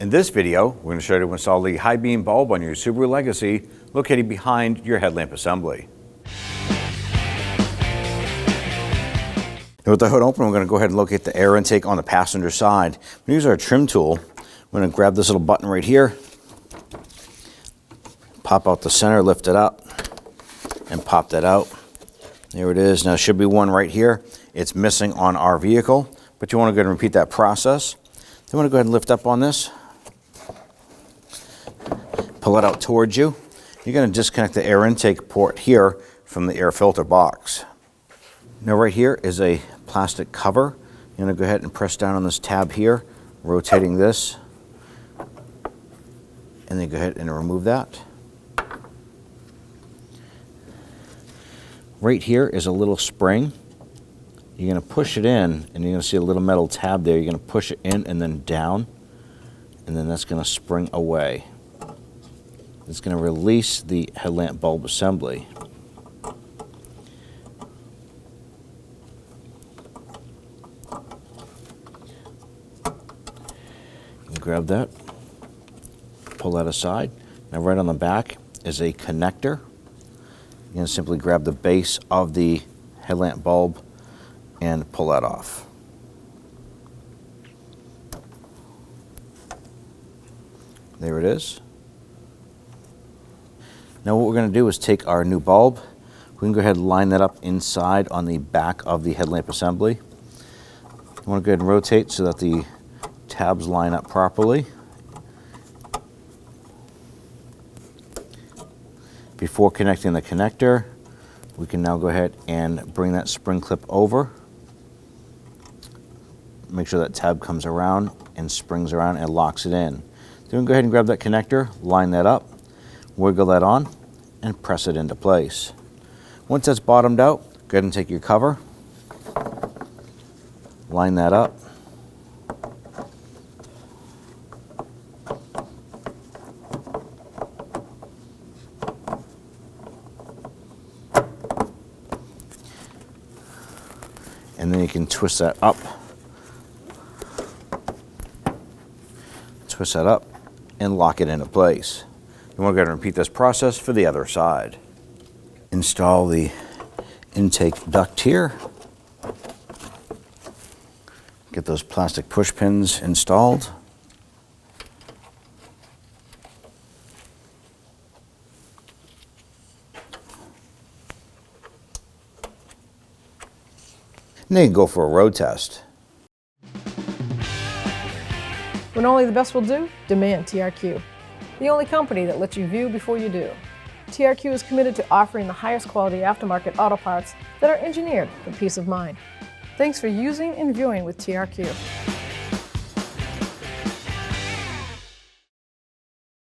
In this video, we're going to show you how to install the high beam bulb on your Subaru Legacy located behind your headlamp assembly. Now with the hood open, we're going to go ahead and locate the air intake on the passenger side. We use our trim tool. We're going to grab this little button right here, pop out the center, lift it up, and pop that out. There it is. Now there should be one right here. It's missing on our vehicle, but you want to go ahead and repeat that process. Then you want to go ahead and lift up on this. Pull it out towards you. You're going to disconnect the air intake port here from the air filter box. Now right here is a plastic cover. You're going to go ahead and press down on this tab here, rotating this, and then go ahead and remove that. Right here is a little spring. You're going to push it in, and you're going to see a little metal tab there. You're going to push it in and then down, and then that's going to spring away. It's going to release the headlamp bulb assembly. You grab that, pull that aside. Now right on the back is a connector. You're going to simply grab the base of the headlamp bulb and pull that off. There it is. Now what we're going to do is take our new bulb. We can go ahead and line that up inside on the back of the headlamp assembly. You want to go ahead and rotate so that the tabs line up properly. Before connecting the connector, we can now go ahead and bring that spring clip over. Make sure that tab comes around and springs around and locks it in. Then go ahead and grab that connector, line that up, wiggle that on, and press it into place. Once that's bottomed out, go ahead and take your cover, line that up, and then you can twist that up, and lock it into place. You want to go ahead and repeat this process for the other side. Install the intake duct here. Get those plastic push pins installed. And then you can go for a road test. When only the best will do, demand TRQ. The only company that lets you view before you do. TRQ is committed to offering the highest quality aftermarket auto parts that are engineered for peace of mind. Thanks for using and viewing with TRQ.